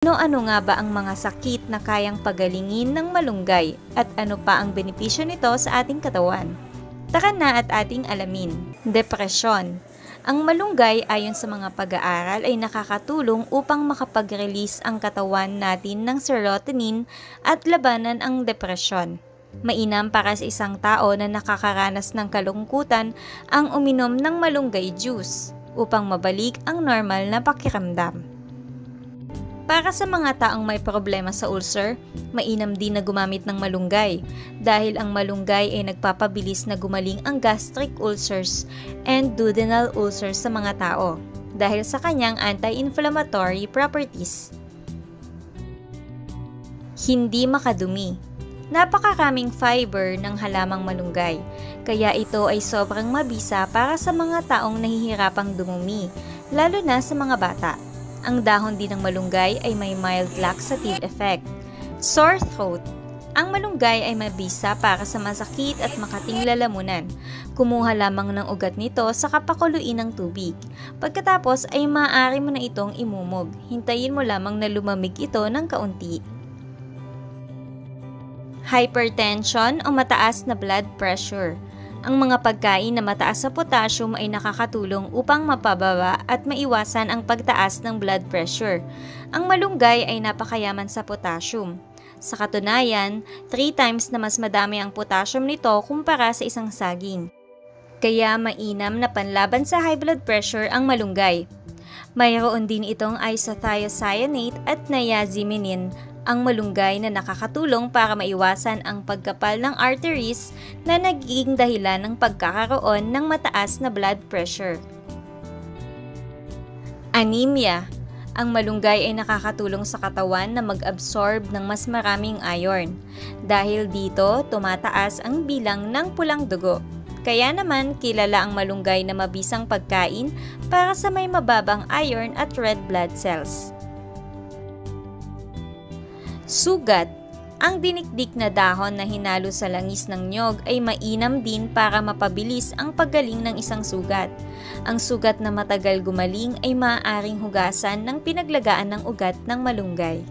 Ano-ano nga ba ang mga sakit na kayang pagalingin ng malunggay at ano pa ang benepisyo nito sa ating katawan? Tara na at ating alamin. Depresyon. Ang malunggay ayon sa mga pag-aaral ay nakakatulong upang makapag-release ang katawan natin ng serotonin at labanan ang depresyon. Mainam para sa isang tao na nakakaranas ng kalungkutan ang uminom ng malunggay juice upang mabalik ang normal na pakiramdam. Para sa mga taong may problema sa ulcer, mainam din na gumamit ng malunggay dahil ang malunggay ay nagpapabilis na gumaling ang gastric ulcers and duodenal ulcers sa mga tao dahil sa kanyang anti-inflammatory properties. Hindi makadumi. Napakaraming fiber ng halamang malunggay, kaya ito ay sobrang mabisa para sa mga taong nahihirapang dumumi, lalo na sa mga bata. Ang dahon din ng malunggay ay may mild laxative effect. Sore throat. Ang malunggay ay mabisa para sa masakit at makating lalamunan. Kumuha lamang ng ugat nito sa kapakuluin ng tubig. Pagkatapos ay maaari mo na itong imumog. Hintayin mo lamang na lumamig ito ng kaunti. Hypertension o mataas na blood pressure. Ang mga pagkain na mataas sa potassium ay nakakatulong upang mapababa at maiwasan ang pagtaas ng blood pressure. Ang malunggay ay napakayaman sa potassium. Sa katunayan, 3 times na mas madami ang potassium nito kumpara sa isang saging. Kaya mainam na panlaban sa high blood pressure ang malunggay. Mayroon din itong isothiocyanate at niacinamide ang malunggay na nakakatulong para maiwasan ang pagkapal ng arteries na nagiging dahilan ng pagkakaroon ng mataas na blood pressure. Anemia. Ang malunggay ay nakakatulong sa katawan na mag-absorb ng mas maraming iron. Dahil dito, tumataas ang bilang ng pulang dugo. Kaya naman, kilala ang malunggay na mabisang pagkain para sa may mababang iron at red blood cells. Sugat. Ang dinikdik na dahon na hinalo sa langis ng niyog ay mainam din para mapabilis ang paggaling ng isang sugat. Ang sugat na matagal gumaling ay maaaring hugasan ng pinaglagaan ng ugat ng malunggay.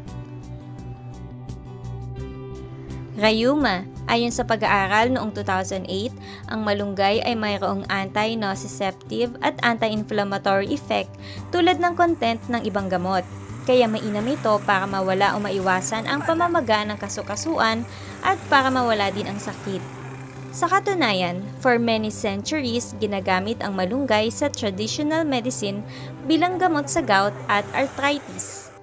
Rheuma. Ayon sa pag-aaral noong 2008, ang malunggay ay mayroong anti-nociceptive at anti-inflammatory effect tulad ng content ng ibang gamot. Kaya mainam ito para mawala o maiwasan ang pamamaga ng kasukasuan at para mawala din ang sakit. Sa katunayan, for many centuries, ginagamit ang malunggay sa traditional medicine bilang gamot sa gout at arthritis.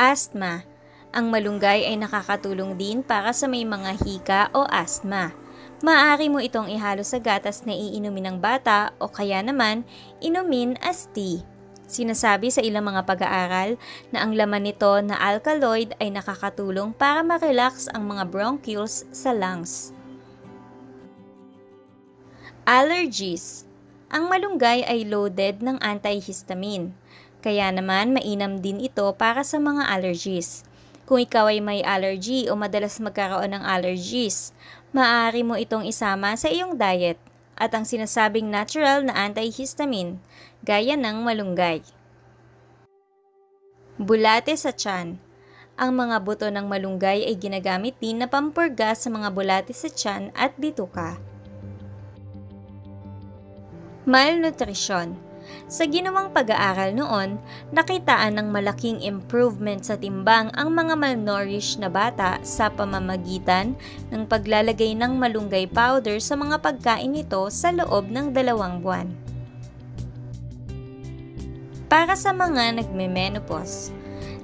Asthma. Ang malunggay ay nakakatulong din para sa may mga hika o asthma. Maaari mo itong ihalo sa gatas na iinumin ng bata o kaya naman inumin as tea. Sinasabi sa ilang mga pag-aaral na ang laman nito na alkaloid ay nakakatulong para ma-relax ang mga bronchioles sa lungs. Allergies. Ang malunggay ay loaded ng antihistamine, kaya naman mainam din ito para sa mga allergies. Kung ikaw ay may allergy o madalas magkaroon ng allergies, maaari mo itong isama sa iyong diet at ang sinasabing natural na antihistamine, gaya ng malunggay. Bulate sa tiyan. Ang mga buto ng malunggay ay ginagamit din na pampurga sa mga bulate sa tiyan at bituka. Malnutrition. Sa ginawang pag-aaral noon, nakitaan ng malaking improvement sa timbang ang mga malnourished na bata sa pamamagitan ng paglalagay ng malunggay powder sa mga pagkain nito sa loob ng 2 buwan. Para sa mga nagme-menopause.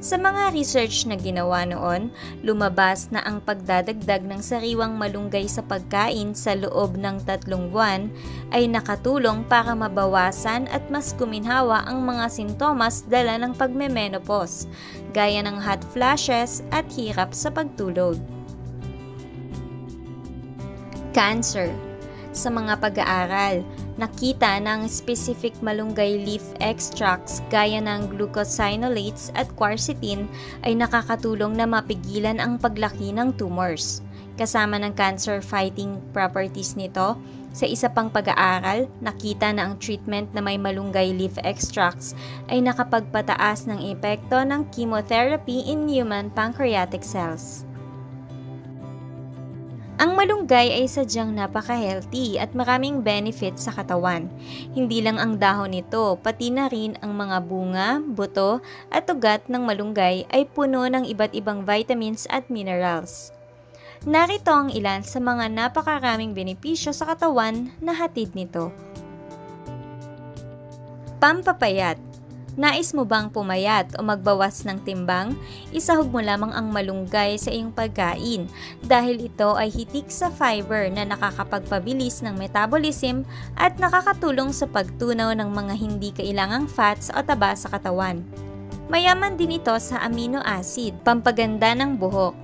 Sa mga research na ginawa noon, lumabas na ang pagdadagdag ng sariwang malunggay sa pagkain sa loob ng 3 buwan ay nakatulong para mabawasan at mas guminhawa ang mga sintomas dala ng pagme-menopause, gaya ng hot flashes at hirap sa pagtulog. Cancer. Sa mga pag-aaral, nakita na ang specific malunggay leaf extracts gaya ng glucosinolates at quercetin ay nakakatulong na mapigilan ang paglaki ng tumors. Kasama ng cancer-fighting properties nito, sa isa pang pag-aaral, nakita na ang treatment na may malunggay leaf extracts ay nakapagpataas ng epekto ng chemotherapy in human pancreatic cells. Ang malunggay ay sadyang napaka-healthy at maraming benefits sa katawan. Hindi lang ang dahon nito, pati na rin ang mga bunga, buto at ugat ng malunggay ay puno ng iba't ibang vitamins at minerals. Narito ang ilan sa mga napakaraming benepisyo sa katawan na hatid nito. Pampapayat. Nais mo bang pumayat o magbawas ng timbang? Isahog mo lamang ang malunggay sa iyong pagkain dahil ito ay hitik sa fiber na nakakapagpabilis ng metabolism at nakakatulong sa pagtunaw ng mga hindi kailangang fats o taba sa katawan. Mayaman din ito sa amino acid, pampaganda ng buhok.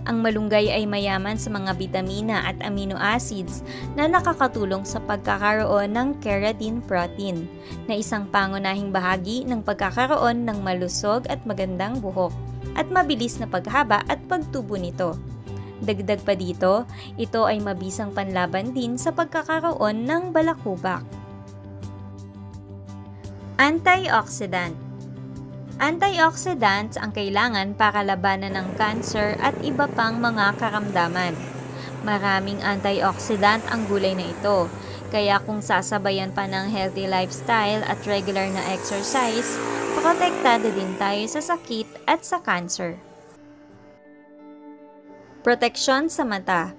Ang malunggay ay mayaman sa mga bitamina at amino acids na nakakatulong sa pagkakaroon ng keratin protein, na isang pangunahing bahagi ng pagkakaroon ng malusog at magandang buhok, at mabilis na paghaba at pagtubo nito. Dagdag pa dito, ito ay mabisang panlaban din sa pagkakaroon ng balakubak. Antioxidant. Antioxidants ang kailangan para labanan ng cancer at iba pang mga karamdaman. Maraming antioxidant ang gulay na ito, kaya kung sasabayan pa ng healthy lifestyle at regular na exercise, protektado din tayo sa sakit at sa cancer. Proteksyon sa mata.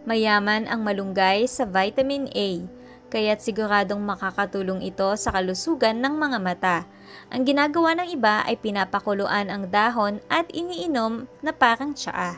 Mayaman ang malunggay sa vitamin A, kaya't siguradong makakatulong ito sa kalusugan ng mga mata. Ang ginagawa ng iba ay pinapakuluan ang dahon at iniinom na parang tsaa.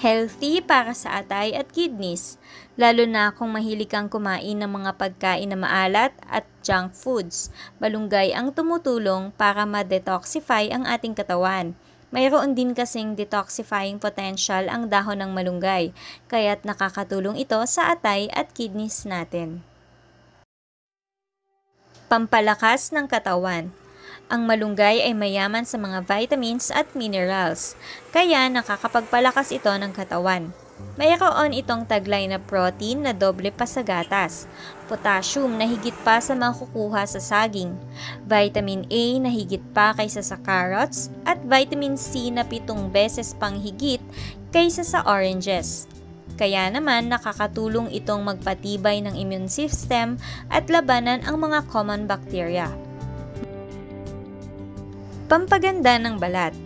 Healthy para sa atay at kidneys, lalo na kung mahilig kang kumain ng mga pagkain na maalat at junk foods. Malunggay ang tumutulong para ma-detoxify ang ating katawan. Mayroon din kasing detoxifying potential ang dahon ng malunggay, kaya't nakakatulong ito sa atay at kidneys natin. Pampalakas ng katawan. Ang malunggay ay mayaman sa mga vitamins at minerals, kaya nakakapagpalakas ito ng katawan. Mayroon itong taglay na protein na doble pa sa gatas, potassium na higit pa sa makukuha sa saging, vitamin A na higit pa kaysa sa carrots, at vitamin C na 7 beses pang higit kaysa sa oranges. Kaya naman nakakatulong itong magpatibay ng immune system at labanan ang mga common bacteria. Pampaganda ng balat.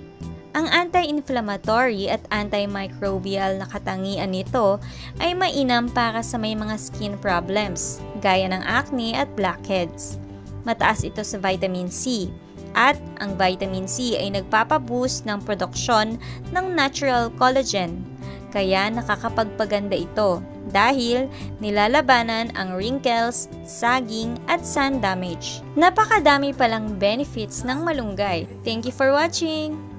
Ang anti-inflammatory at antimicrobial na katangian nito ay mainam para sa may mga skin problems, gaya ng acne at blackheads. Mataas ito sa vitamin C, at ang vitamin C ay nagpapaboost ng produksyon ng natural collagen. Kaya nakakapagpaganda ito dahil nilalabanan ang wrinkles, saging at sun damage. Napakadami palang benefits ng malunggay. Thank you for watching!